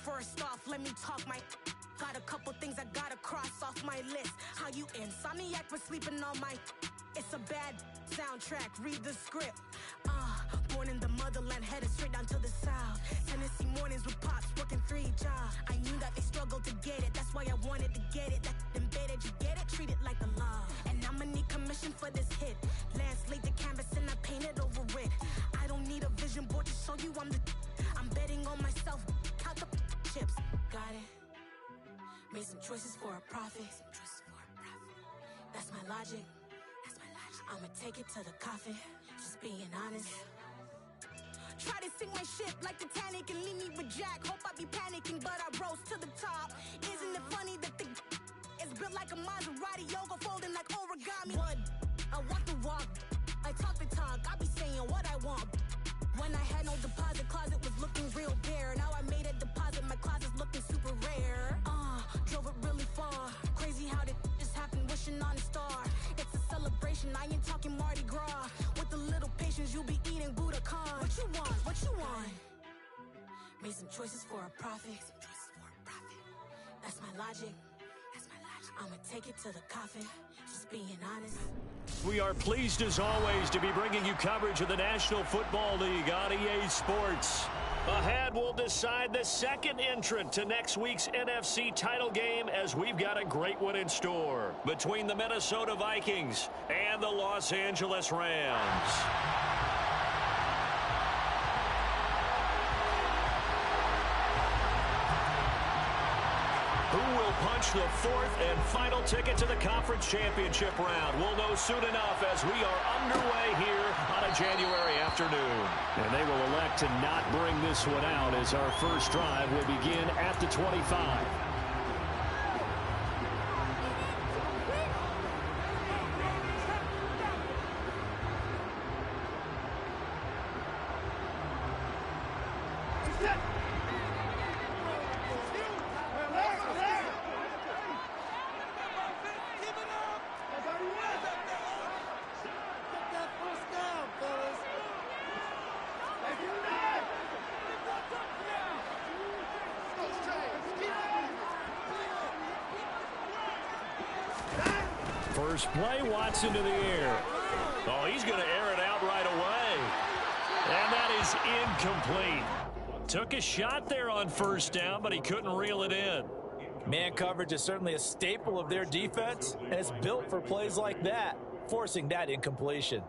First off, let me talk my... Got a couple things I gotta cross off my list. How you insomniac for sleeping on my... It's a bad soundtrack, read the script. Born in the motherland, headed straight down to the south. Tennessee mornings with pops, working 3 jobs. I knew that they struggled to get it, that's why I wanted to get it. That embedded, you get it, treat it like a law. And I'ma need commission for this hit. Lance laid the canvas and I painted over it. I don't need a vision board to show you I'm betting on myself, count the chips. Got it. Made some choices for a profit. That's my logic. I'ma take it to the coffin, just being honest. Try to sink my ship like Titanic and leave me with Jack. Hope I be panicking, but I rose to the top. Isn't it funny that the is built like a Maserati, yoga folding like origami? What? I walk the walk, I talk the talk, I be saying what I want. When I had no deposit, closet was looking real bare. Now I made a deposit, my closet's looking super rare. Drove it really far. Crazy how that just happened, wishing on a star. It's a celebration, I ain't talking Mardi Gras. With a little patience, you'll be eating Budokan. What you want? What you want? Made some choices for a profit. That's my logic. I'ma take it to the coffin, just being honest. We are pleased as always to be bringing you coverage of the National Football League on EA Sports. Ahead, we'll decide the second entrant to next week's NFC title game, as we've got a great one in store between the Minnesota Vikings and the Los Angeles Rams. Punch the fourth and final ticket to the conference championship round. We'll know soon enough as we are underway here on a January afternoon. And they will elect to not bring this one out as our first drive will begin at the 25. First play, Watson to the air. Oh, he's going to air it out right away. And that is incomplete. Took a shot there on first down, but he couldn't reel it in. Man coverage is certainly a staple of their defense, and it's built for plays like that, forcing that incompletion.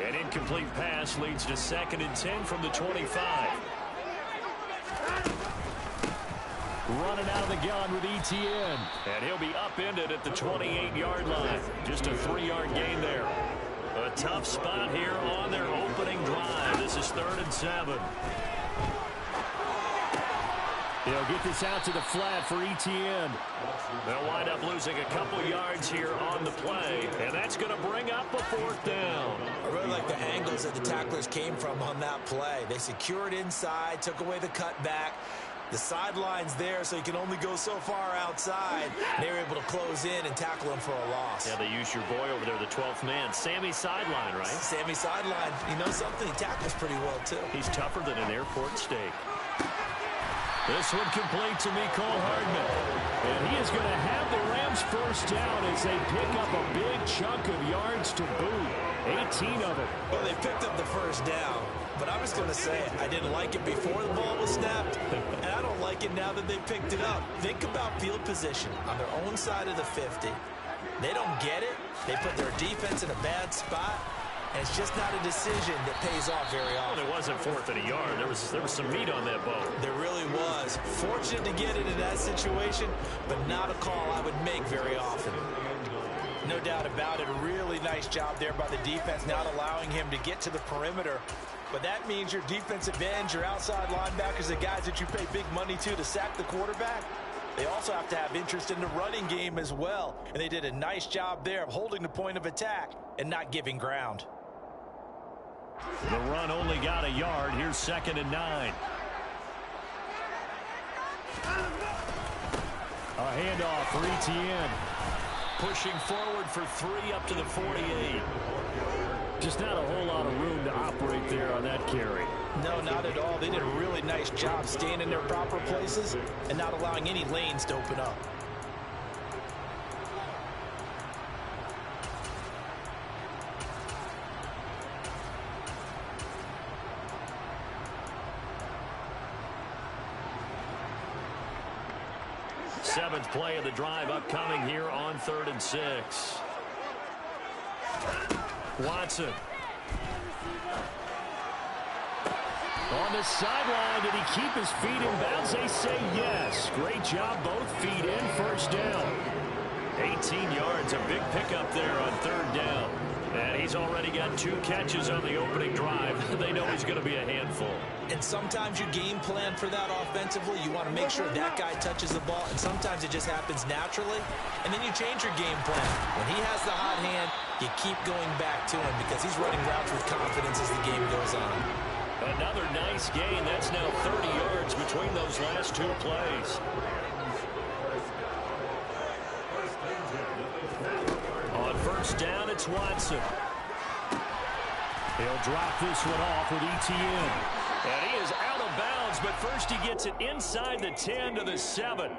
An incomplete pass leads to 2nd and 10 from the 25. Running out of the gun with Etienne. And he'll be upended at the 28-yard line. Just a 3-yard gain there. A tough spot here on their opening drive. This is 3rd and 7. They'll get this out to the flat for Etienne. They'll wind up losing a couple yards here on the play, and that's going to bring up a 4th down. I really like the angles that the tacklers came from on that play. They secured inside, took away the cutback. The sideline's there, so you can only go so far outside. They were able to close in and tackle him for a loss. Yeah, they used your boy over there, the 12th man. Sammy Sideline, right? Sammy Sideline. You know something? He tackles pretty well, too. He's tougher than an airport steak. This one complete to Mecole Hardman. And he is going to have the Rams first down as they pick up a big chunk of yards to boot. 18 of it. Well, they picked up the first down, but I was going to say I didn't like it before the ball was snapped, and I don't like it now that they picked it up. Think about field position on their own side of the 50. They don't get it. They put their defense in a bad spot. And it's just not a decision that pays off very often. Well, it wasn't 4th and a yard. There was some meat on that bone. There really was. Fortunate to get it in that situation, but not a call I would make very often. No doubt about it. A really nice job there by the defense, not allowing him to get to the perimeter. But that means your defensive ends, your outside linebackers, the guys that you pay big money to sack the quarterback, they also have to have interest in the running game as well. And they did a nice job there of holding the point of attack and not giving ground. The run only got a yard. Here's 2nd and 9. A handoff for Etienne. Pushing forward for 3 up to the 48. Just not a whole lot of room to operate there on that carry. No, not at all. They did a really nice job staying in their proper places and not allowing any lanes to open up. Seventh play of the drive upcoming here on 3rd and 6. Watson. On the sideline, did he keep his feet in bounds? They say yes. Great job, both feet in, first down. 18 yards, a big pickup there on 3rd down. And he's already got 2 catches on the opening drive. They know he's going to be a handful. And sometimes you game plan for that offensively. You want to make sure that guy touches the ball, and sometimes it just happens naturally. And then you change your game plan. When he has the hot hand, you keep going back to him because he's running routes with confidence as the game goes on. Another nice gain. That's now 30 yards between those last 2 plays. On first down, it's Watson. He'll drop this one off with ETN. And he is out of bounds, but first he gets it inside the 10 to the 7.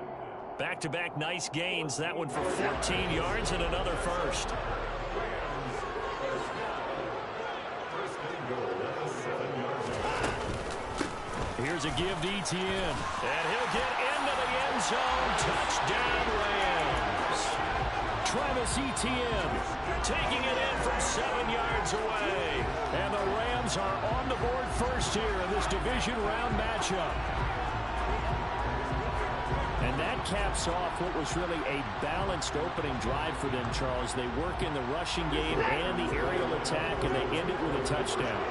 Back-to-back nice gains. That one for 14 yards and another first. Here's a give to ETN. And he'll get into the end zone. Touchdown, Rams. Travis Etienne taking it in from 7 yards away. And the Rams are on the board first here in this division round matchup. And that caps off what was really a balanced opening drive for them, Charles. They work in the rushing game and the aerial attack, and they end it with a touchdown.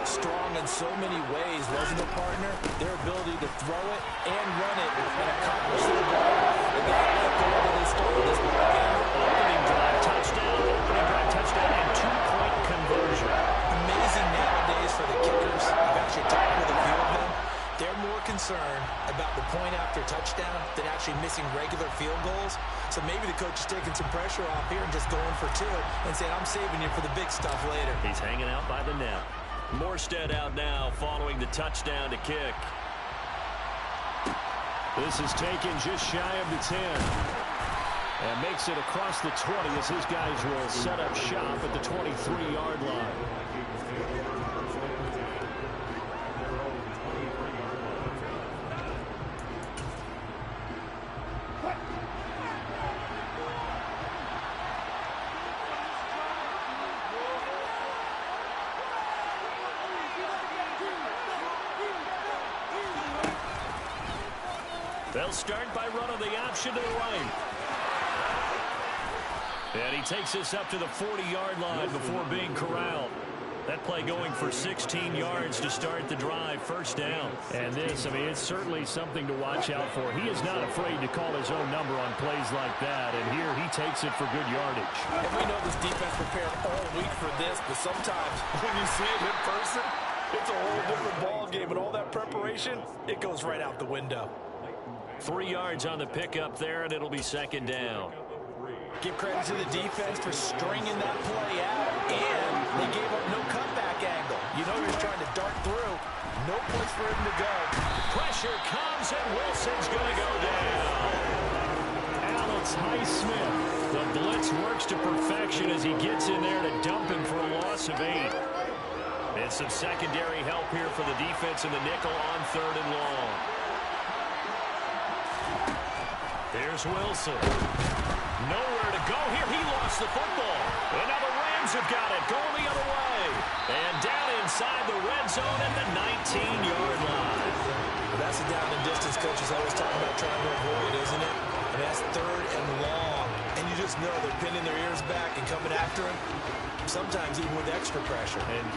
Strong in so many ways, wasn't it, partner? Their ability to throw it and run it and accomplish their goal. They got left the way they started this ball game. Opening drive touchdown, and 2-point conversion. Amazing nowadays for the kickers. You've actually talked with a few of them. They're more concerned about the point after touchdown than actually missing regular field goals. So maybe the coach is taking some pressure off here and just going for 2 and saying, I'm saving you for the big stuff later. He's hanging out by the net. Morstead out now following the touchdown to kick. This is taken just shy of the 10. And makes it across the 20 as his guys will set up shop at the 23-yard line. They'll start by running the option to the right. And he takes this up to the 40-yard line before being corralled. That play going for 16 yards to start the drive, first down. And this, I mean, it's certainly something to watch out for. He is not afraid to call his own number on plays like that, and here he takes it for good yardage. And we know this defense prepared all week for this, but sometimes when you see it in person, it's a whole different ball game, and all that preparation, it goes right out the window. 3 yards on the pickup there, and it'll be second down. Give credit to the defense for stringing that play out, and they gave up no cutback angle. You know he was trying to dart through. No place for him to go. Pressure comes, and Wilson's going to go down. Alex Highsmith. The blitz works to perfection as he gets in there to dump him for a loss of 8. And some secondary help here for the defense in the nickel on 3rd and long. Here's Wilson. Nowhere to go here. He lost the football. And now the Rams have got it. Going the other way. And down inside the red zone at the 19-yard line. Well, that's the down and distance coaches always talking about trying to avoid, isn't it? I mean, that's 3rd and long. And you just know they're pinning their ears back and coming after him. Sometimes even with extra pressure. And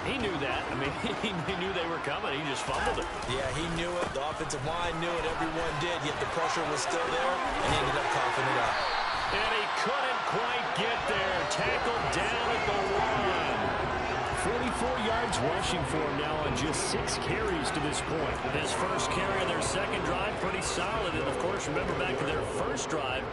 he knew that. I mean, he knew they were coming. He just fumbled it. Yeah, he knew it. The offensive line knew it. Everyone did. Yet the pressure was still there, and he ended up coughing it up. And he couldn't quite get there. Tackled down at the 1. 44 yards rushing for him now on just 6 carries to this point. His first carry of their second drive, pretty solid. And, of course, remember back to their first drive,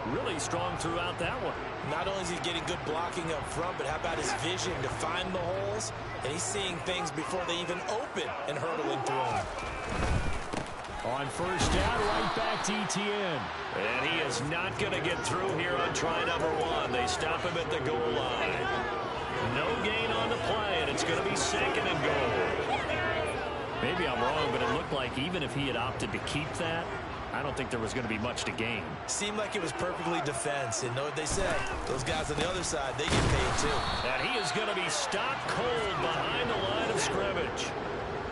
really strong throughout that one. Not only is he getting good blocking up front, but how about his vision to find the holes? And he's seeing things before they even open and hurdling through them. On first down, right back to Etienne. And he is not going to get through here on try number 1. They stop him at the goal line. No gain on the play, and it's going to be 2nd and goal. Maybe I'm wrong, but it looked like even if he had opted to keep that, I don't think there was going to be much to gain. Seemed like it was perfectly defense. And know what they say? Those guys on the other side, they get paid too. And he is going to be stopped cold behind the line of scrimmage.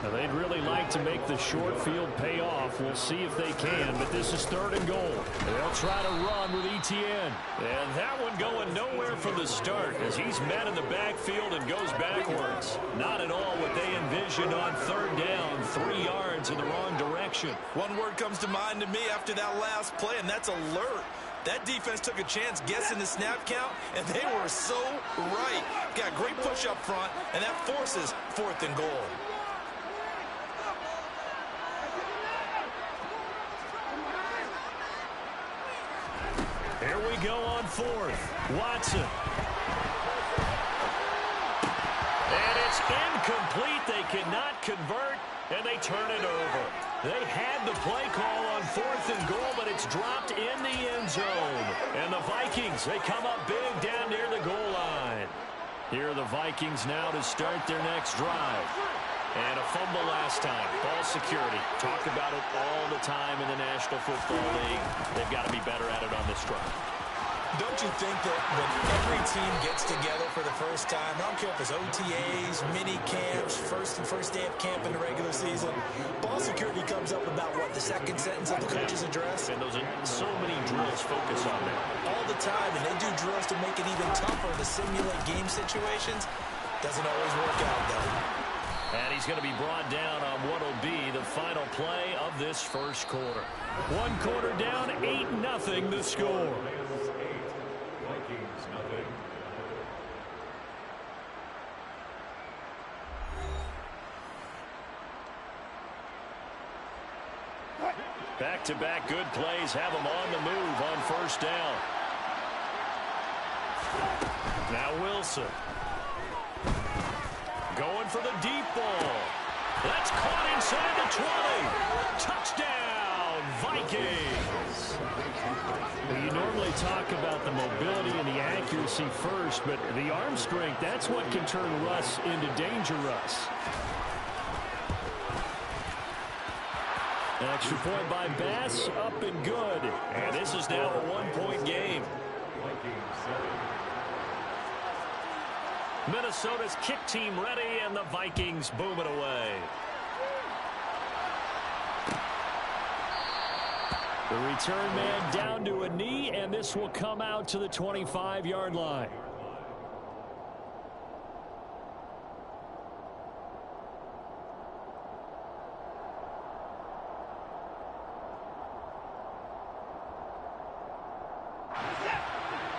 Now, they'd really like to make the short field pay off. We'll see if they can, but this is 3rd and goal. They'll try to run with Etienne. And that one going nowhere from the start as he's met in the backfield and goes backwards. Not at all what they envisioned on 3rd down, 3 yards in the wrong direction. One word comes to mind to me after that last play, and that's alert. That defense took a chance guessing the snap count, and they were so right. Got great push up front, and that forces 4th and goal. Here we go on 4th. Watson. And it's incomplete. They cannot convert, and they turn it over. They had the play call on 4th and goal, but it's dropped in the end zone. And the Vikings, they come up big down near the goal line. Here are the Vikings now to start their next drive. And a fumble last time. Ball security. Talk about it all the time in the National Football League. They've got to be better at it on this drive. Don't you think that when every team gets together for the first time, I don't care if it's OTAs, mini camps, first day of camp in the regular season, ball security comes up about, what, the 2nd sentence of the coach's address? And those are so many drills focus on that. All the time, and they do drills to make it even tougher to simulate game situations. Doesn't always work out, though. And he's going to be brought down on what will be the final play of this first quarter. 1 quarter down, 8-0 the score. Back-to-back good plays have them on the move on first down. Now Wilson. Going for the deep ball. That's caught inside the 20. Touchdown, Vikings. Well, you normally talk about the mobility and the accuracy first, but the arm strength, that's what can turn Russ into Danger Russ. An extra point by Bass, up and good. And this is now a 1-point game. Minnesota's kick team ready, and the Vikings boom it away. The return man down to a knee, and this will come out to the 25-yard line.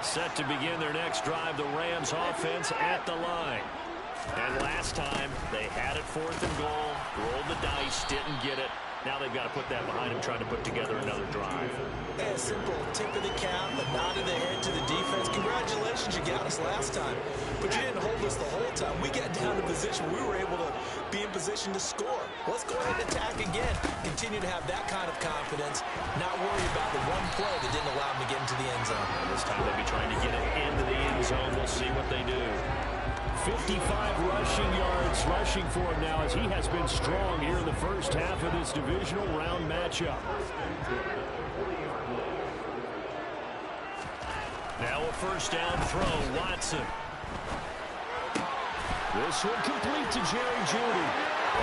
Set to begin their next drive, the Rams offense at the line. And last time, they had it 4th and goal, rolled the dice, didn't get it. Now they've got to put that behind them, trying to put together another drive. A simple tip of the cap, a nod of the head to the defense. Congratulations, you got us last time. But you didn't hold us the whole time. We got down to position. We were able to be in position to score. Let's go ahead and attack again. Continue to have that kind of confidence. Not worry about the one play that didn't allow them to get into the end zone. And this time they'll be trying to get it into the end zone. We'll see what they do. 55 rushing yards rushing for him now as he has been strong here in the first half of this divisional round matchup. Now a first down throw, Watson. This one complete to Jerry Jeudy.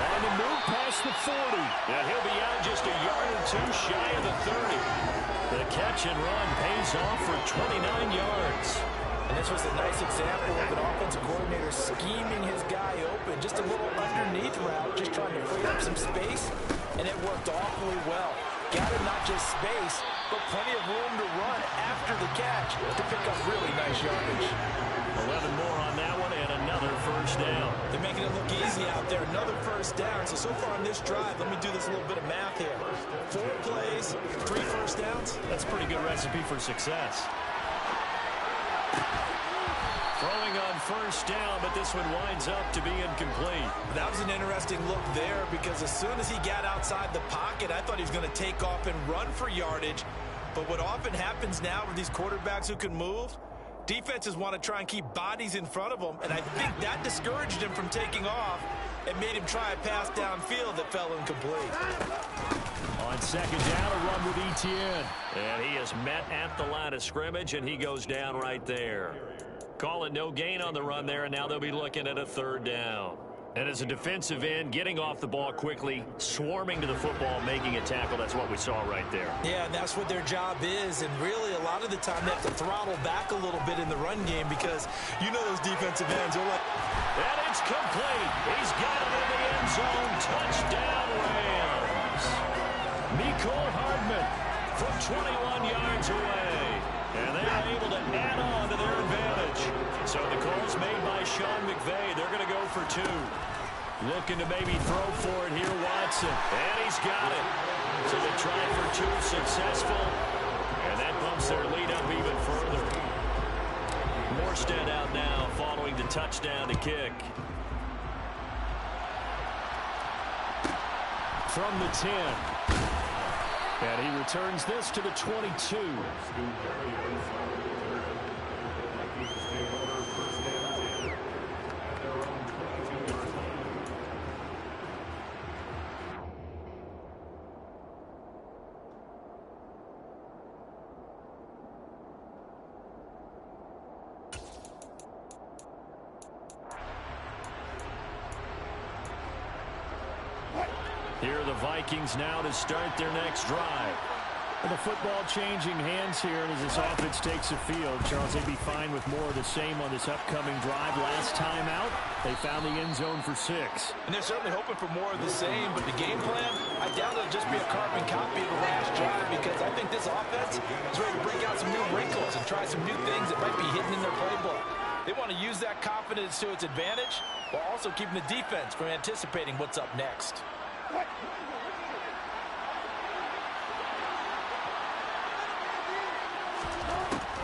On the move past the 40. And he'll be out just a yard or two shy of the 30. The catch and run pays off for 29 yards. And this was a nice example of an offensive coordinator scheming his guy open. Just a little underneath route, just trying to free up some space, and it worked awfully well. Got him not just space, but plenty of room to run after the catch to pick up really nice yardage. 11 more on that one, and another first down. They're making it look easy out there. Another first down. So far on this drive, let me do this little bit of math here. 4 plays, plays, 3 first downs. That's a pretty good recipe for success. Throwing on first down, but this one winds up to be incomplete. That was an interesting look there because as soon as he got outside the pocket, I thought he was going to take off and run for yardage. But what often happens now with these quarterbacks who can move, defenses want to try and keep bodies in front of them, and I think that discouraged him from taking off and made him try a pass downfield that fell incomplete. On second down, a run with Etienne. And he is met at the line of scrimmage, and he goes down right there. Call it no gain on the run there, and now they'll be looking at a third down. And as a defensive end, getting off the ball quickly, swarming to the football, making a tackle, that's what we saw right there. Yeah, and that's what their job is, and really a lot of the time they have to throttle back a little bit in the run game because you know those defensive ends are like... And it's complete. He's got it in the end zone. Touchdown, Rams. Mecole Hardman from 21 yards away. And they are able to add on to their advantage. So the call's made by Sean McVay. They're going to go for 2. Looking to maybe throw for it here, Watson. And he's got it. So they try for 2, successful. And that bumps their lead up even further. Morstead out now following the touchdown to kick. From the 10. And he returns this to the 22. Here are the Vikings now to start their next drive. The football changing hands here, and as this offense takes the field, Charles, they'd be fine with more of the same on this upcoming drive. Last time out, they found the end zone for 6. And they're certainly hoping for more of the same, but the game plan, I doubt it'll just be a carbon copy of the last drive because I think this offense is ready to break out some new wrinkles and try some new things that might be hidden in their playbook. They want to use that confidence to its advantage while also keeping the defense from anticipating what's up next.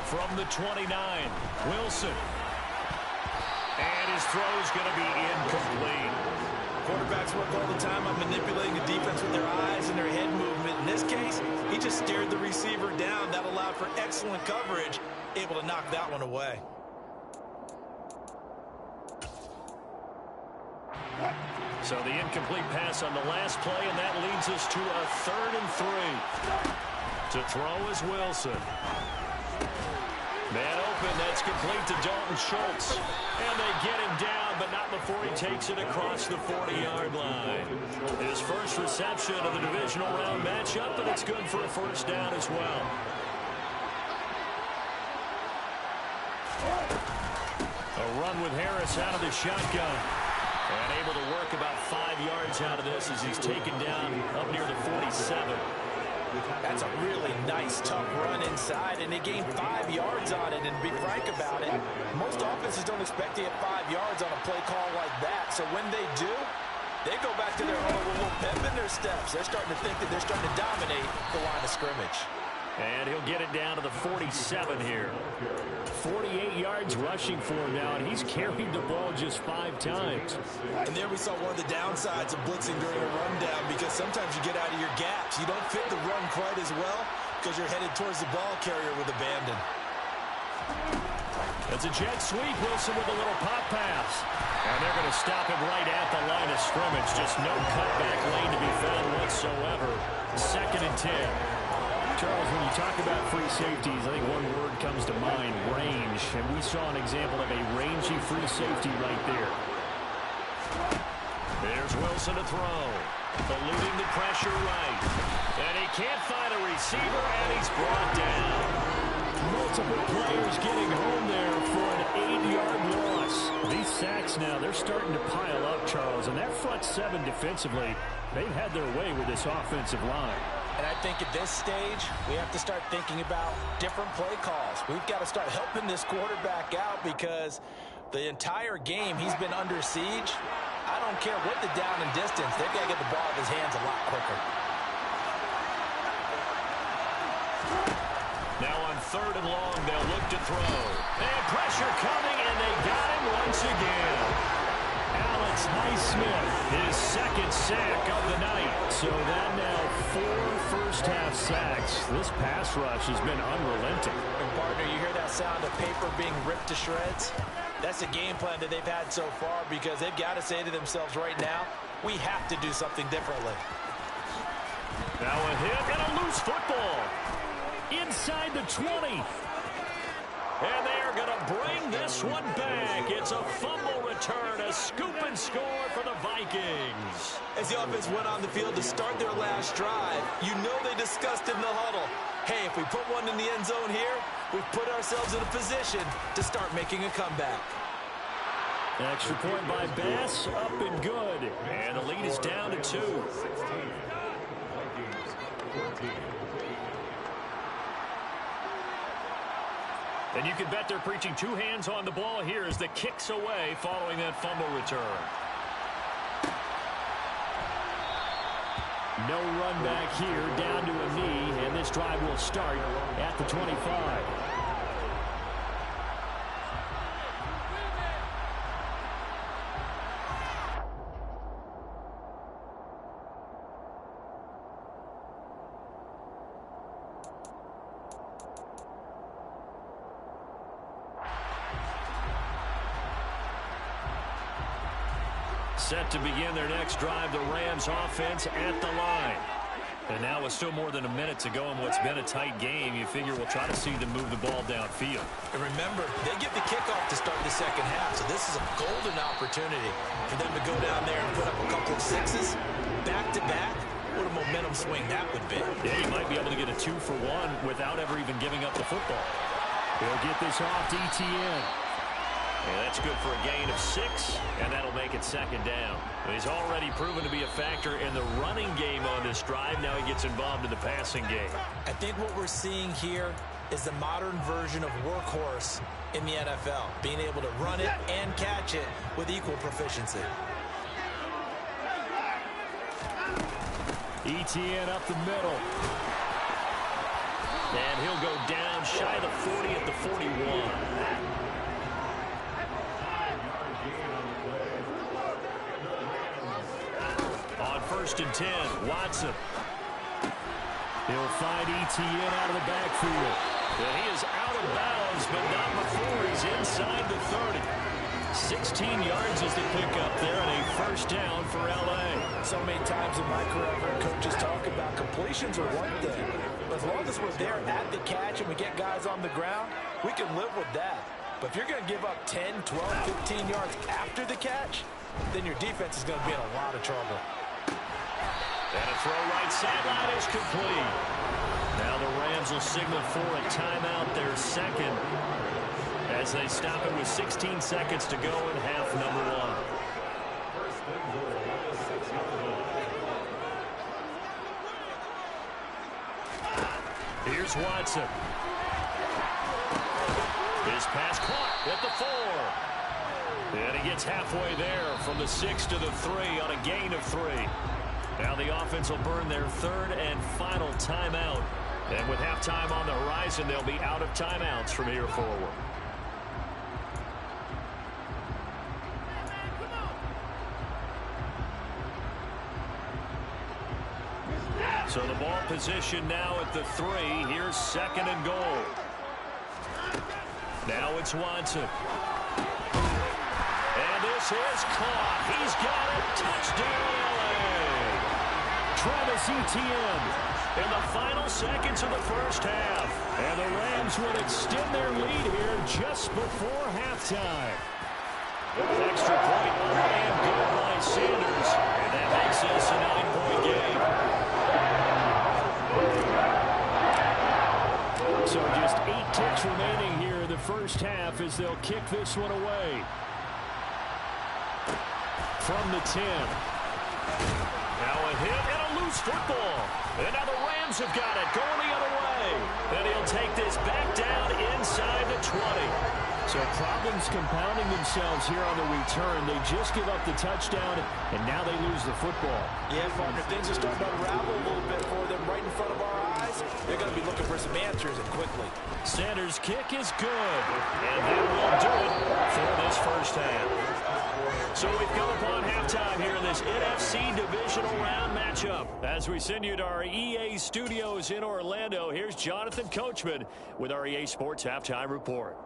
From the 29, Wilson. And his throw's going to be incomplete. Quarterbacks work all the time on manipulating the defense with their eyes and their head movement. In this case, he just stared the receiver down. That allowed for excellent coverage, able to knock that one away. So the incomplete pass on the last play, and that leads us to a 3rd and 3. To throw is Wilson. Man open, that's complete to Dalton Schultz. And they get him down, but not before he takes it across the 40-yard line. His first reception of the divisional round matchup, and it's good for a first down as well. A run with Harris out of the shotgun. And able to work about 5 yards out of this as he's taken down up near the 47. That's a really nice, tough run inside, and they gained 5 yards on it. And to be frank about it, most offenses don't expect to get 5 yards on a play call like that. So when they do, they go back to their own little pep in their steps. They're starting to think that they're starting to dominate the line of scrimmage. And he'll get it down to the 47 here. 48 yards rushing for him now, and he's carried the ball just 5 times. And there we saw one of the downsides of blitzing during a rundown because sometimes you get out of your gaps. You don't fit the run quite as well because you're headed towards the ball carrier with abandon. It's a jet sweep. Wilson with a little pop pass. And they're going to stop him right at the line of scrimmage. Just no cutback lane to be found whatsoever. 2nd and 10. Charles, when you talk about free safeties, I think one word comes to mind, range. And we saw an example of a rangy free safety right there. There's Wilson to throw. Eluding the pressure right. And he can't find a receiver, and he's brought down. Multiple players getting home there for an 8-yard loss. These sacks now, they're starting to pile up, Charles. And that front 7 defensively, they've had their way with this offensive line. And I think at this stage, we have to start thinking about different play calls. We've got to start helping this quarterback out because the entire game he's been under siege. I don't care what the down and distance. They've got to get the ball out of his hands a lot quicker. 3rd and long. They'll look to throw. And pressure coming, and they got him once again. Alex Highsmith, his 2nd sack of the night. So that now 4 first-half sacks. This pass rush has been unrelenting. And partner, you hear that sound of paper being ripped to shreds? That's the game plan that they've had so far because they've got to say to themselves right now, we have to do something differently. Now a hit and a loose football. Inside the 20. And they are going to bring this one back. It's a fumble return, a scoop and score for the Vikings. As the offense went on the field to start their last drive, you know they discussed in the huddle, hey, if we put one in the end zone here, we've put ourselves in a position to start making a comeback. Extra point by Bass, up and good. And the lead is down to 2. And you can bet they're preaching 2 hands on the ball here as the kick's away following that fumble return. No run back here, down to a knee, and this drive will start at the 25. Set to begin their next drive, the Rams offense at the line. And now with still more than a minute to go in what's been a tight game, you figure we'll try to see them move the ball downfield. And remember, they get the kickoff to start the second half, so this is a golden opportunity for them to go down there and put up a couple of 6s back-to-back. What a momentum swing that would be. Yeah, you might be able to get a 2-for-1 without ever even giving up the football. He'll get this off to Etienne. And that's good for a gain of 6, and that'll make it 2nd down. He's already proven to be a factor in the running game on this drive. Now he gets involved in the passing game. I think what we're seeing here is the modern version of workhorse in the NFL, being able to run it and catch it with equal proficiency. Etienne up the middle. And he'll go down shy of the 40 at the 41. On 1st and 10, Watson. He'll find Etienne out of the backfield. And he is out of bounds, but not before he's inside the 30. 16 yards is the pickup there, and a 1st down for L.A. So many times in my career, I've heard coaches talk about completions are one thing. But as long as we're there at the catch and we get guys on the ground, we can live with that. But if you're going to give up 10, 12, 15 yards after the catch, then your defense is going to be in a lot of trouble. And a throw right sideline is complete. Now the Rams will signal for a timeout, their 2nd, as they stop it with 16 seconds to go in half number 1. Here's Watson. His pass caught at the 4. And he gets halfway there from the 6 to the 3 on a gain of 3. Now the offense will burn their 3rd and final timeout. And with halftime on the horizon, they'll be out of timeouts from here forward. So the ball position now at the 3. Here's 2nd and goal. Now it's Watson. And this is caught. He's got it. Touchdown, L.A. Travis Etienne in the final seconds of the 1st half. And the Rams will extend their lead here just before halftime. Extra point and good by Sanders. And that makes this a 9-point game. So just 8 ticks remaining here in the 1st half as they'll kick this one away. From the 10. Now a hit and a loose football. And now the Rams have got it going the other way. And he'll take this back down inside the 20. So problems compounding themselves here on the return. They just give up the touchdown, and now they lose the football. Yeah, partner, things are starting to unravel a little bit for them right in front of our eyes. They're going to be looking for some answers and quickly. Center's kick is good. And that will do it for this first half. So we've come upon halftime here in this NFC Divisional Round matchup. As we send you to our EA studios in Orlando, here's Jonathan Coachman with our EA Sports Halftime Report.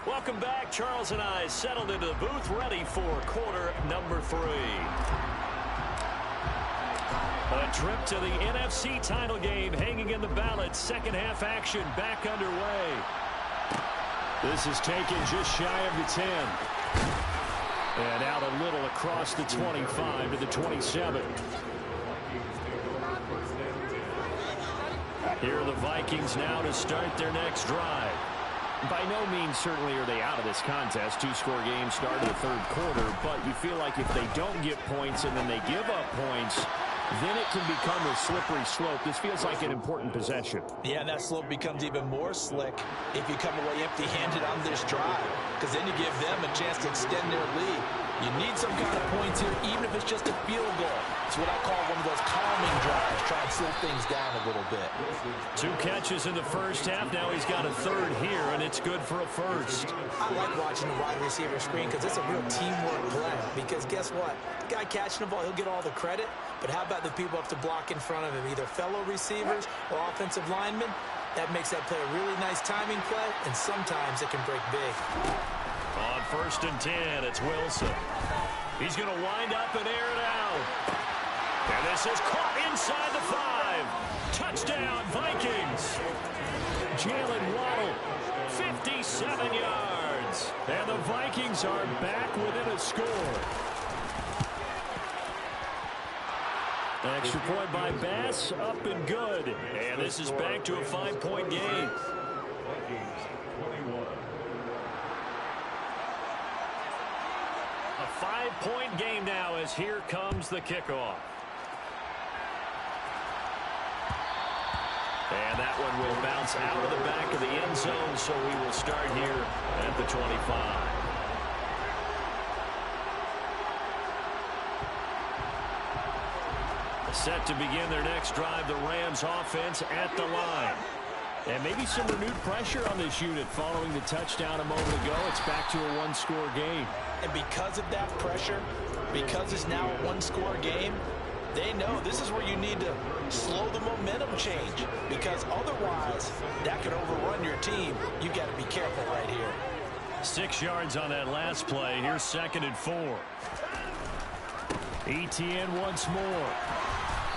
Welcome back. Charles and I settled into the booth, ready for quarter number 3. A trip to the NFC title game hanging in the balance. Second half action back underway. This is taken just shy of the 10. And out a little across the 25 to the 27. Here are the Vikings now to start their next drive. By no means certainly are they out of this contest. 2-score game start of the third quarter, but you feel like if they don't get points and then they give up points, then it can become a slippery slope. This feels like an important possession. Yeah, and that slope becomes even more slick if you come away empty-handed on this drive, because then you give them a chance to extend their lead. You need some kind of points here, even if it's just a field goal. It's what I call one of those calming drives. Try and slow things down a little bit. 2 catches in the first half. Now he's got a third here, and it's good for a first. I like watching the wide receiver screen because it's a real teamwork play. Because guess what? The guy catching the ball, he'll get all the credit. But how about the people up to block in front of him, either fellow receivers or offensive linemen? That makes that play a really nice timing play, and sometimes it can break big. On 1st and 10, it's Wilson. He's going to wind up and air it out. And this is caught inside the 5. Touchdown, Vikings. Jalen Waddle, 57 yards. And the Vikings are back within a score. Extra point by Bass, up and good. And this is back to a 5-point game. A 5-point game now as here comes the kickoff. And that one will bounce out of the back of the end zone, so we will start here at the 25. Set to begin their next drive, the Rams offense at the line. And maybe some renewed pressure on this unit following the touchdown a moment ago. It's back to a 1-score game. And because of that pressure, because it's now a 1-score game, they know this is where you need to slow the momentum change. Because otherwise, that could overrun your team. You've got to be careful right here. 6 yards on that last play. Here's 2nd and 4. ETN once more.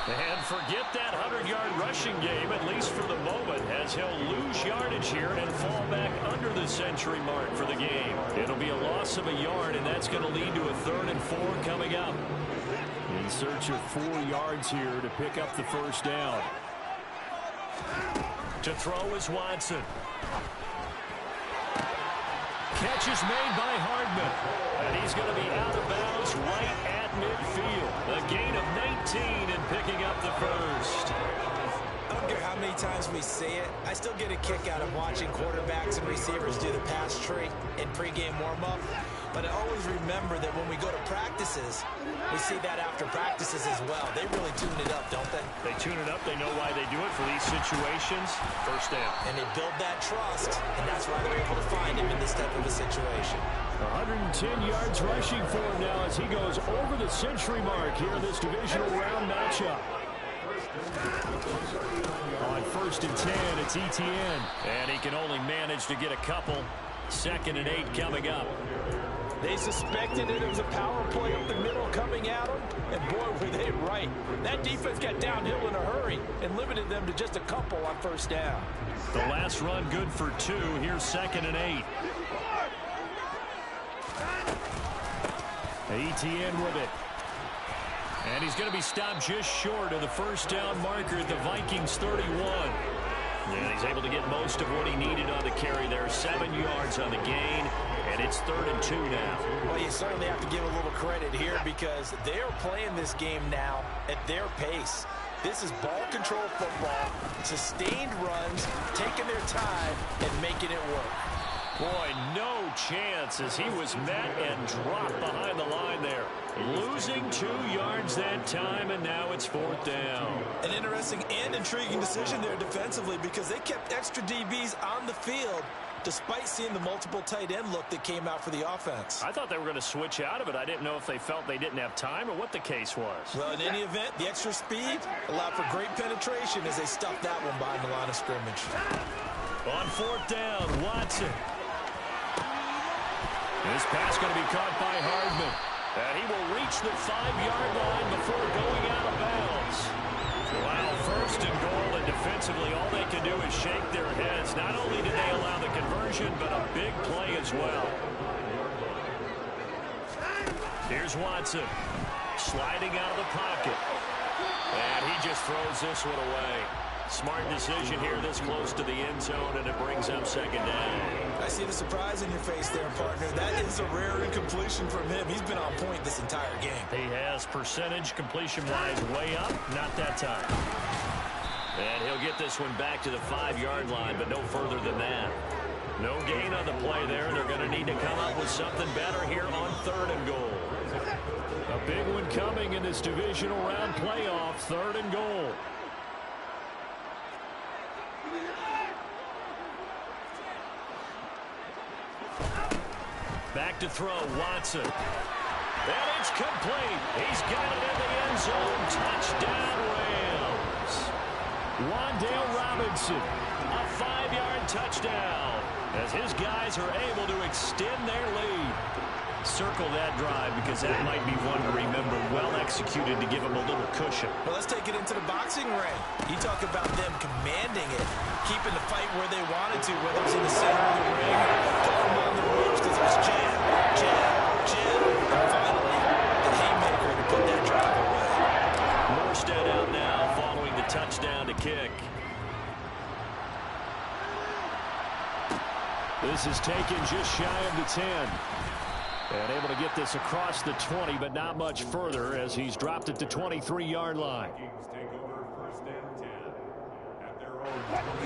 And forget that 100-yard rushing game, at least for the moment, as he'll lose yardage here and fall back under the century mark for the game. It'll be a loss of a yard, and that's going to lead to a 3rd and 4 coming up. In search of 4 yards here to pick up the first down. To throw is Watson. Catch is made by Hardman. And he's going to be out of bounds right at midfield. A gain of 19 and picking up the first. I don't care how many times we see it. I still get a kick out of watching quarterbacks and receivers do the pass tree in pregame warm-up. But I always remember that when we go to practices, we see that after practices as well. They really tune it up, don't they? They tune it up. They know why they do it for these situations. First down. And they build that trust, and that's why they're able to find him in this type of a situation. 110 yards rushing for him now as he goes over the century mark here in this divisional round matchup. On 1st and 10, it's ETN. And he can only manage to get a couple. 2nd and 8 coming up. They suspected it was a power play up the middle coming at them, and boy, were they right. That defense got downhill in a hurry and limited them to just a couple on 1st down. The last run good for 2. Here's 2nd and 8. ETN with it. And he's going to be stopped just short of the first down marker at the Vikings 31. And he's able to get most of what he needed on the carry there. 7 yards on the gain, and it's 3rd and 2 now. Well, you certainly have to give a little credit here because they're playing this game now at their pace. This is ball control football, sustained runs, taking their time, and making it work. Boy, no chance as he was met and dropped behind the line there. Losing 2 yards that time, and now it's 4th down. An interesting and intriguing decision there defensively because they kept extra DBs on the field despite seeing the multiple tight end look that came out for the offense. I thought they were going to switch out of it. I didn't know if they felt they didn't have time or what the case was. Well, in any event, the extra speed allowed for great penetration as they stuffed that one behind the line of scrimmage. On 4th down, Watson. This pass going to be caught by Hardman. And he will reach the 5-yard line before going out of bounds. Wow, 1st and goal, and defensively all they can do is shake their heads. Not only did they allow the conversion, but a big play as well. Here's Watson, sliding out of the pocket. And he just throws this one away. Smart decision here this close to the end zone, and it brings up 2nd down. I see the surprise in your face there, partner. That is a rare incompletion from him. He's been on point this entire game. He has percentage completion-wise way up. Not that time. And he'll get this one back to the 5-yard line, but no further than that. No gain on the play there. They're going to need to come up with something better here on 3rd and goal. A big one coming in this divisional round playoff, 3rd and goal. Back to throw, Watson. And it's complete. He's got it in the end zone. Touchdown, Rams. Wan'Dale Robinson, a 5-yard touchdown as his guys are able to extend their lead. Circle that drive because that might be one to remember. Well executed to give him a little cushion. Well, let's take it into the boxing ring. You talk about them commanding it, keeping the fight where they wanted to, whether it's in the center of the ring, pulling them on the ropes because it was jab, jab, jab, and finally the haymaker to put that drive away. Morstead out now following the touchdown to kick. This is taken just shy of the 10. And able to get this across the 20, but not much further as he's dropped it to 23-yard line.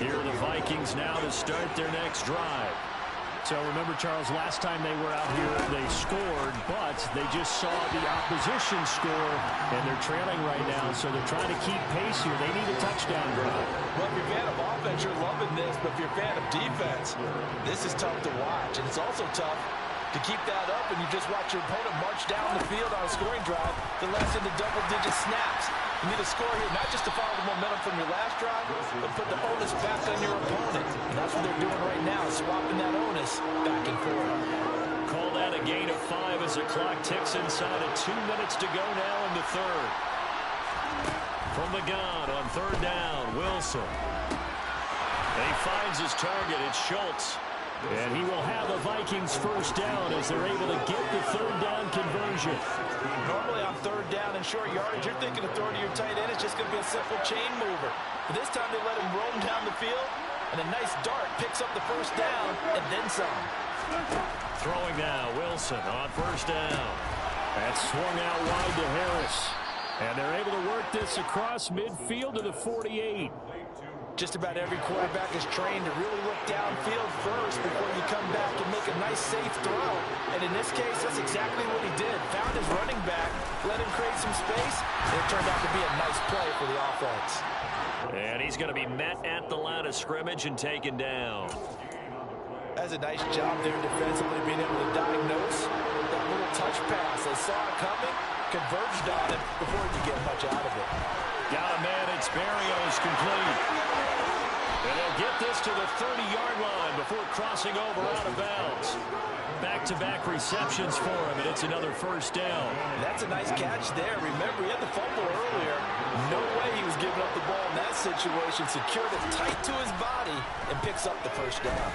Here are the Vikings now to start their next drive. So remember, Charles, last time they were out here, they scored, but they just saw the opposition score, and they're trailing right now, so they're trying to keep pace here. They need a touchdown drive. Well, if you're a fan of offense, you're loving this, but if you're a fan of defense, this is tough to watch, and it's also tough to keep that up and you just watch your opponent march down the field on a scoring drive that lasts into double-digit snaps. You need a score here, not just to follow the momentum from your last drive, but put the onus back on your opponent. And that's what they're doing right now, swapping that onus back and forth. Call that a gain of 5 as the clock ticks inside of 2 minutes to go now in the 3rd. From the gun on 3rd down, Wilson. And he finds his target. It's Schultz. And he will have the Vikings 1st down as they're able to get the 3rd down conversion. Normally on 3rd down and short yardage, you're thinking of throwing to your tight end. It's just going to be a simple chain mover. But this time they let him roam down the field, and a nice dart picks up the 1st down and then some. Throwing now, Wilson on 1st down. That's swung out wide to Harris. And they're able to work this across midfield to the 48. Just about every quarterback is trained to really look downfield first before you come back and make a nice, safe throw. And in this case, that's exactly what he did. Found his running back, let him create some space, and it turned out to be a nice play for the offense. And he's going to be met at the line of scrimmage and taken down. That's a nice job there defensively, being able to diagnose that little touch pass. They saw it coming, converged on it before he could get much out of it. Got a man, it's Barrios, complete. And they'll get this to the 30-yard line before crossing over out of bounds. Back-to-back receptions for him, and it's another 1st down. That's a nice catch there. Remember, he had the fumble earlier. No way he was giving up the ball in that situation. Secured it tight to his body and picks up the 1st down.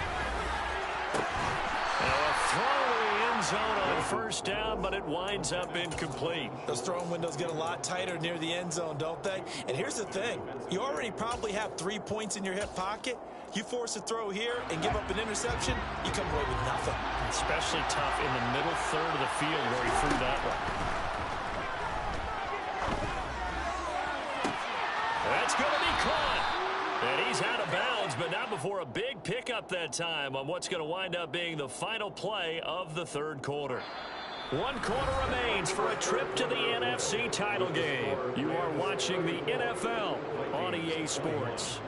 A throw in the end zone on 1st down, but it winds up incomplete. Those throwing windows get a lot tighter near the end zone, don't they? And here's the thing. You already probably have 3 points in your hip pocket. You force a throw here and give up an interception, you come away with nothing. Especially tough in the middle 3rd of the field where he threw that one. It's going to be caught. And he's out of bounds, but not before a big pickup that time on what's going to wind up being the final play of the third quarter. 1 quarter remains for a trip to the NFC title game. You are watching the NFL on EA Sports.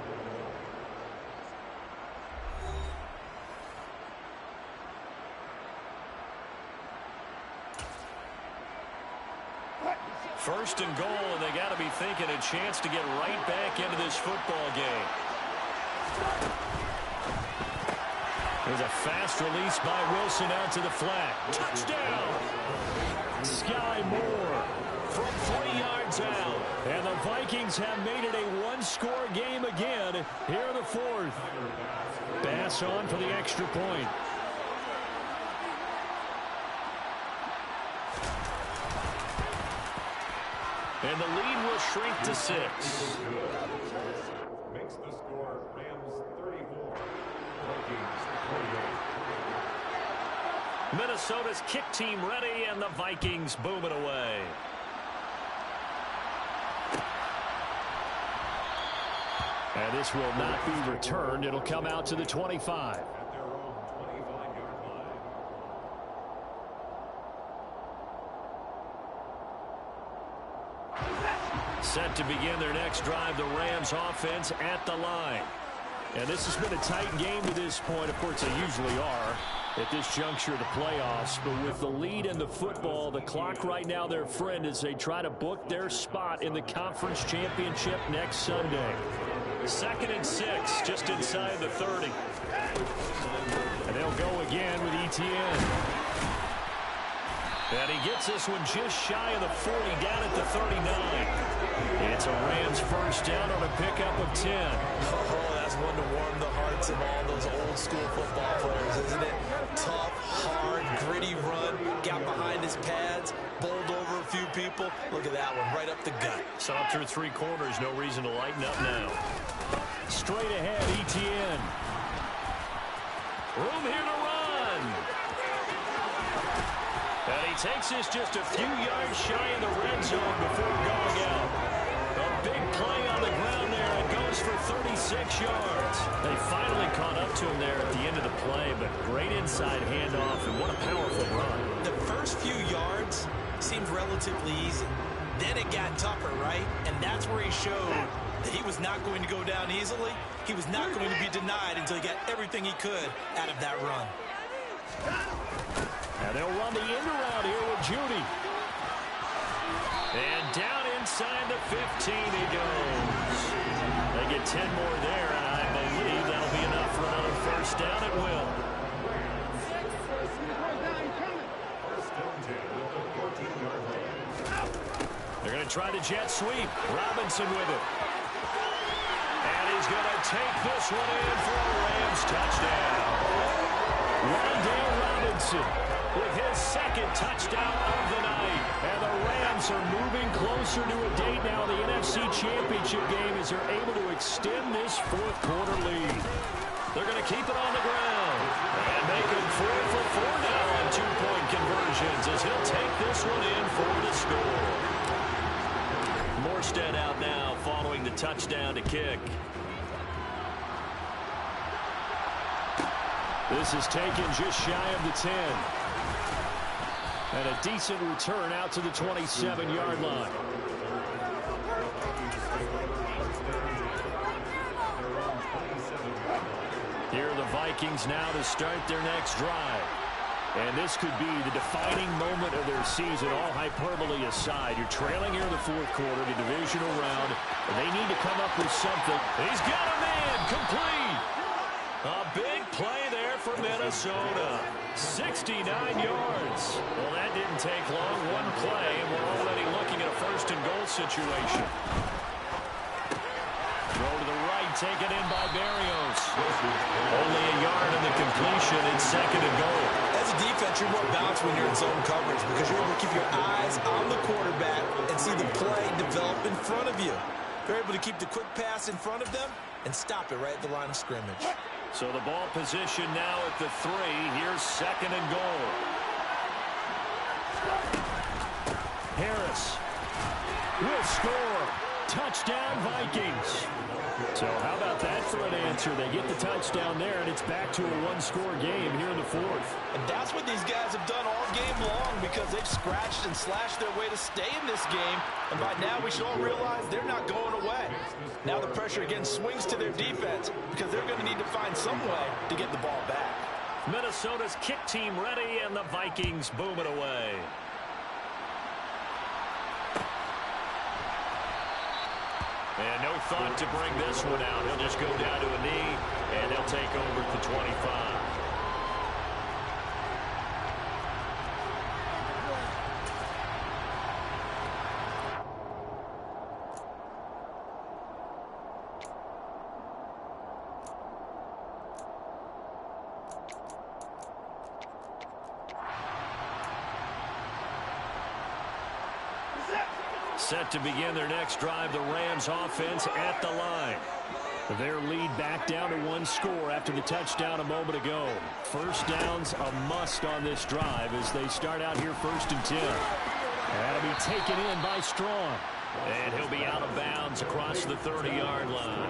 First and goal, and they got to be thinking a chance to get right back into this football game. There's a fast release by Wilson out to the flat. Touchdown! Sky Moore from 3 yards out. And the Vikings have made it a one-score game again here in the fourth. Bass on for the extra point. And the lead will shrink to 6. Makes the score Rams 34, Vikings 28. Minnesota's kick team ready, and the Vikings boom it away. And this will not be returned. It'll come out to the 25. At their own 25-yard line. Set to begin their next drive, the Rams offense at the line. And this has been a tight game to this point. Of course, they usually are at this juncture of the playoffs. But with the lead in the football, the clock right now their friend as they try to book their spot in the conference championship next Sunday. 2nd and 6, just inside the 30. And they'll go again with Etienne. And he gets this one just shy of the 40, down at the 39. It's a Rams first down on a pickup of 10. Oh, that's one to warm the hearts of all those old school football players, isn't it? Tough, hard, gritty run, got behind his pads, bowled over a few people. Look at that one, right up the gut. Saw through 3 quarters, no reason to lighten up now. Straight ahead, Etienne. Room here to run. And he takes this just a few yards shy of the red zone before going out. A big play on the ground there. It goes for 36 yards. They finally caught up to him there at the end of the play, but great inside handoff, and what a powerful run. The first few yards seemed relatively easy. Then it got tougher, right? And that's where he showed that he was not going to go down easily. He was not going to be denied until he got everything he could out of that run. And they'll run the end around here with Judy. And down inside the 15 he goes. They get 10 more there, and I believe that'll be enough for another first down. It will. They're going to try the jet sweep. Robinson with it. And he's going to take this one in for a Rams touchdown. Rondale Robinson with his 2nd touchdown of the night. And the Rams are moving closer to a date now. The NFC Championship game as they're able to extend this 4th quarter lead. They're going to keep it on the ground. And make it 4 for 4 now on 2-point conversions as he'll take this one in for the score. Morstead out now following the touchdown to kick. This is taken just shy of the 10. And a decent return out to the 27-yard line. Here are the Vikings now to start their next drive. And this could be the defining moment of their season, all hyperbole aside. You're trailing here in the 4th quarter, the divisional round, and they need to come up with something. He's got a man, complete. A big play there for Minnesota. 69 yards. Well, that didn't take long. One play, and we're already looking at a 1st and goal situation. Throw to the right, taken in by Berrios. Only a yard in the completion. It's 2nd and goal. As a defense, you're more balanced when you're in zone coverage because you're able to keep your eyes on the quarterback and see the play develop in front of you. You're able to keep the quick pass in front of them and stop it right at the line of scrimmage. So the ball position now at the 3. Here's 2nd and goal. Harris will score. touchdown, Vikings. So how about that for an answer? They get the touchdown there, and it's back to a one-score game here in the fourth. And that's what these guys have done all game long because they've scratched and slashed their way to stay in this game. And by now, we should all realize they're not going away. Now the pressure again swings to their defense because they're going to need to find some way to get the ball back. Minnesota's kick team ready, and the Vikings boom it away. And no thought to bring this one out. He'll just go down to a knee, and they'll take over at the 25. Set to begin their next drive, the Rams offense at the line. Their lead back down to one score after the touchdown a moment ago. First down's a must on this drive as they start out here 1st and 10. That'll be taken in by Strong. And he'll be out of bounds across the 30-yard line.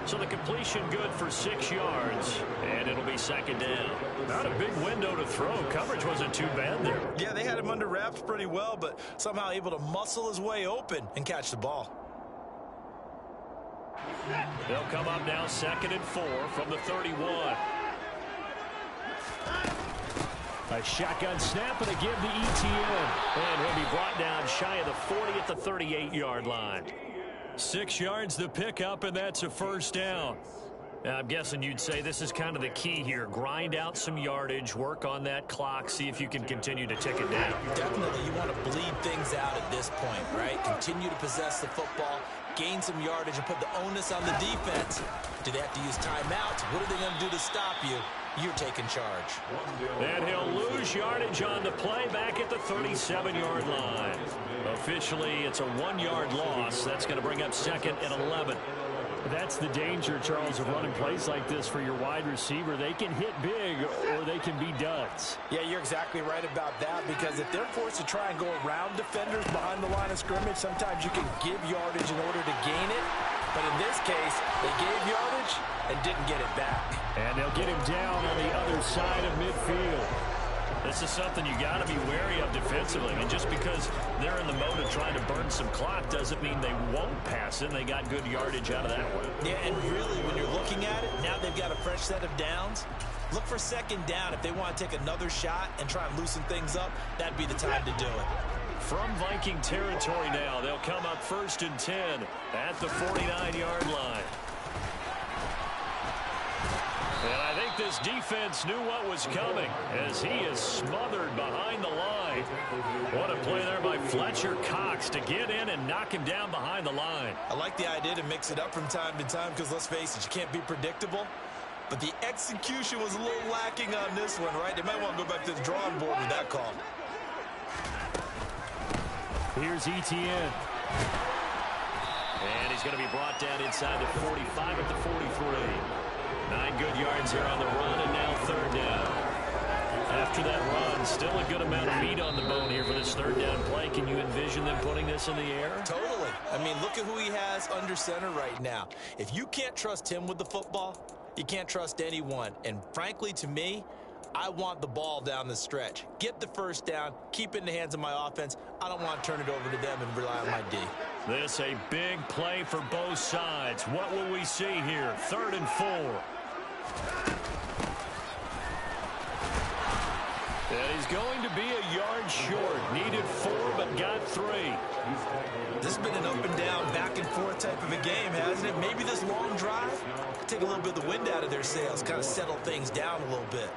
So the completion good for 6 yards, and it'll be 2nd down. Not a big window to throw. Coverage wasn't too bad there. Yeah, they had him under wraps pretty well, but somehow able to muscle his way open and catch the ball. They'll come up now 2nd and 4 from the 31. A shotgun snap and a give to ETN. And he'll be brought down shy of the 40 at the 38-yard line. 6 yards the pickup, and that's a 1st down. I'm guessing you'd say this is kind of the key here. Grind out some yardage, work on that clock, see if you can continue to tick it down. Definitely, you want to bleed things out at this point, right? Continue to possess the football, gain some yardage, and put the onus on the defense. Do they have to use timeouts? What are they going to do to stop you? You're taking charge. And he'll lose yardage on the play back at the 37-yard line. Officially, it's a 1-yard loss. That's going to bring up 2nd and 11. That's the danger, Charles, of running plays like this for your wide receiver. They can hit big or they can be duds. Yeah, you're exactly right about that because if they're forced to try and go around defenders behind the line of scrimmage, sometimes you can give yardage in order to gain it. But in this case, they gave yardage and didn't get it back. And they'll get him down on the other side of midfield. This is something you got to be wary of defensively. And just because they're in the mode of trying to burn some clock doesn't mean they won't pass it. They got good yardage out of that one. Yeah, and really, when you're looking at it, now they've got a fresh set of downs. Look for 2nd down. If they want to take another shot and try and loosen things up, that'd be the time to do it. From Viking territory now, they'll come up 1st and 10 at the 49-yard line. And I think this defense knew what was coming as he is smothered behind the line. What a play there by Fletcher Cox to get in and knock him down behind the line. I like the idea to mix it up from time to time because, let's face it, you can't be predictable. But the execution was a little lacking on this one, right? They might want to go back to the drawing board with that call. Here's ETN. And he's going to be brought down inside the 45 at the 43. 9 good yards here on the run, and now 3rd down. After that run, still a good amount of meat on the bone here for this 3rd down play. Can you envision them putting this in the air? Totally. I mean, look at who he has under center right now. If you can't trust him with the football, you can't trust anyone. And frankly, to me, I want the ball down the stretch. Get the 1st down, keep it in the hands of my offense. I don't want to turn it over to them and rely on my D. This a big play for both sides. What will we see here? 3rd and 4. And he's going to be a yard short. Needed 4, but got 3. This has been an up and down, back and forth type of a game, hasn't it? Maybe this long drive take a little bit of the wind out of their sails, kind of settle things down a little bit.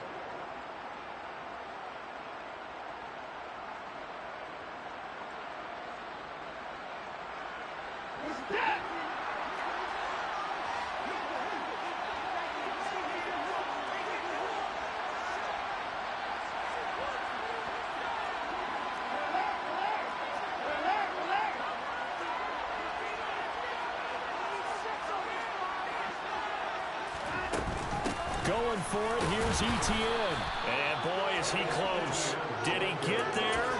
Going for it, here's ETN. And boy, is he close. Did he get there?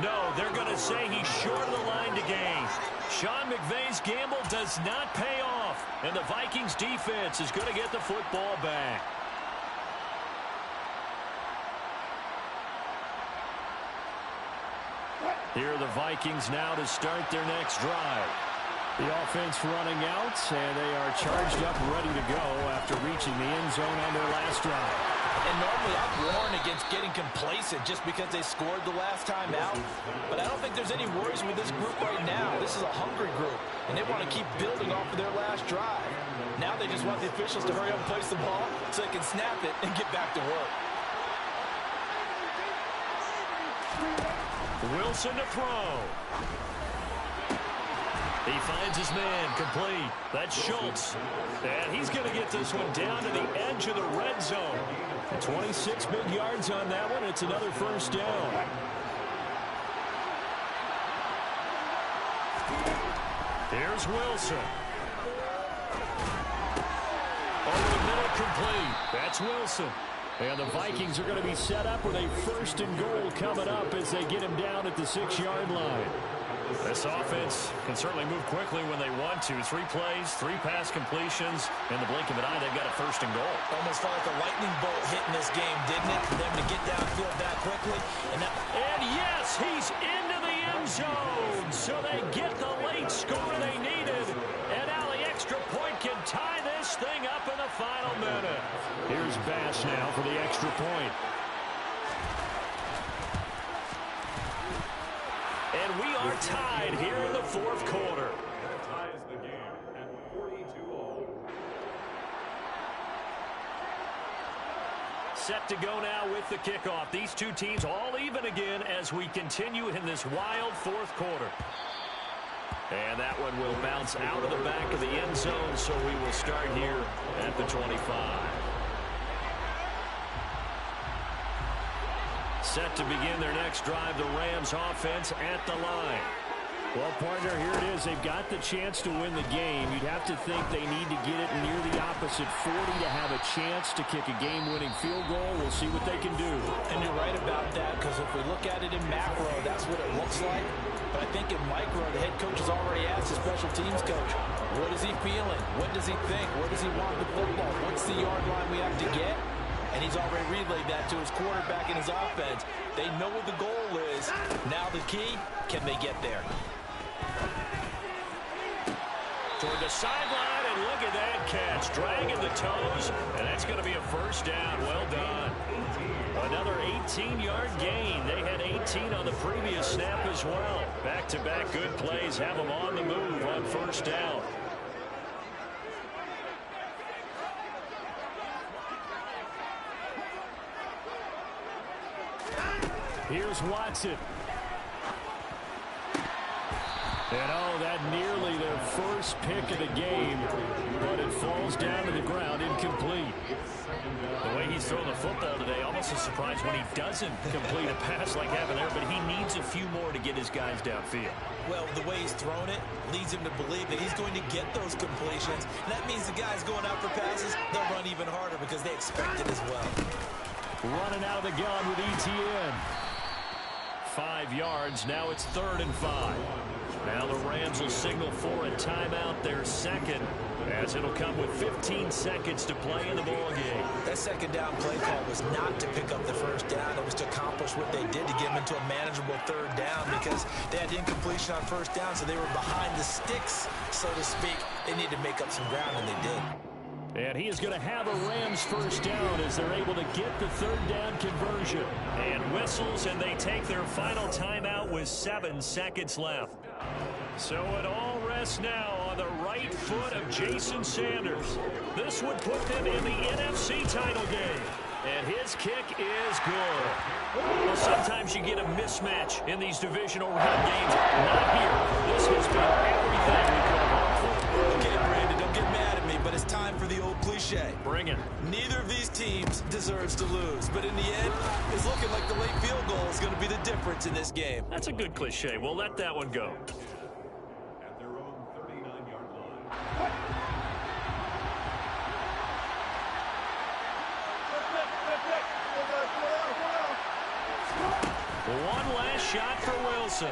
No, they're going to say he's short of the line to gain. Sean McVay's gamble does not pay off, and the Vikings defense is going to get the football back. Here are the Vikings now to start their next drive. The offense running out, and they are charged up, ready to go after reaching the end zone on their last drive. And normally I'd warn against getting complacent just because they scored the last time out. But I don't think there's any worries with this group right now. This is a hungry group, and they want to keep building off of their last drive. Now they just want the officials to hurry up and place the ball so they can snap it and get back to work. Wilson to throw. He finds his man, complete. That's Schultz. And he's going to get this one down to the edge of the red zone. 26 big yards on that one. It's another first down. Here's Wilson. Over the middle, complete. That's Wilson. And the Vikings are going to be set up with a first and goal coming up as they get him down at the 6-yard line. This offense can certainly move quickly when they want to. 3 plays, 3 pass completions. In the blink of an eye, they've got a first and goal. Almost felt like a lightning bolt hitting this game, didn't it? For them to get downfield that quickly. And yes, he's into the end zone. So they get the late score they needed. And now the extra point can tie this thing up in the final minute. Here's Bass now for the extra point. And we are tied here in the fourth quarter. That ties the game at 42-all. Set to go now with the kickoff. These two teams all even again as we continue in this wild fourth quarter. And that one will bounce out of the back of the end zone, so we will start here at the 25. Set to begin their next drive, the Rams offense at the line. Well, partner, here it is. They've got the chance to win the game. You'd have to think they need to get it near the opposite 40 to have a chance to kick a game-winning field goal. We'll see what they can do. And you're right about that, because if we look at it in macro, that's what it looks like. But I think in micro, the head coach has already asked the special teams coach, what is he feeling? What does he think? Where does he want the football? What's the yard line we have to get? And he's already relayed that to his quarterback in his offense. They know what the goal is. Now the key, can they get there? Toward the sideline, and look at that catch. Dragging the toes, and that's going to be a first down. Well done. Another 18-yard gain. They had 18 on the previous snap as well. Back-to-back good plays have them on the move on first down. Here's Watson. And oh, that nearly their first pick of the game, but it falls down to the ground, incomplete. The way he's throwing the football today, almost a surprise when he doesn't complete a pass like having there, but he needs a few more to get his guys downfield. Well, the way he's thrown it leads him to believe that he's going to get those completions. And that means the guys going out for passes, they'll run even harder because they expect it as well. Running out of the gun with ETN. 5 yards. Now it's 3rd and 5. Now the Rams will signal for a timeout, their second, as it'll come with 15 seconds to play in the ballgame. That second down play call was not to pick up the first down. It was to accomplish what they did to get them into a manageable 3rd down because they had incompletion on first down, so they were behind the sticks, so to speak. They needed to make up some ground, and they did. And he is going to have a Rams first down as they're able to get the 3rd down conversion. And whistles, and they take their final timeout with 7 seconds left. So it all rests now on the right foot of Jason Sanders. This would put them in the NFC title game. And his kick is good. Well, sometimes you get a mismatch in these divisional round games. Not here. This has been everything we could have hoped for. Okay, Brandon, don't get mad at me, but it's time for the old cliche. Bring it. Neither of these teams deserves to lose, but in the end, it's looking like the late field goal is going to be the difference in this game. That's a good cliche. We'll let that one go. At their own 39-yard line. One last shot for Wilson.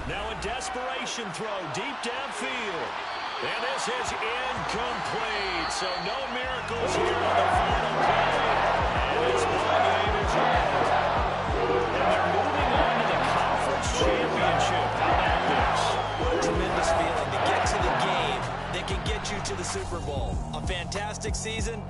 Now a desperation throw deep downfield. And this is incomplete. So no miracles here on the final play. And this ball game is over. And they're moving on to the conference championship. How about this? What a tremendous feeling to get to the game that can get you to the Super Bowl. A fantastic season.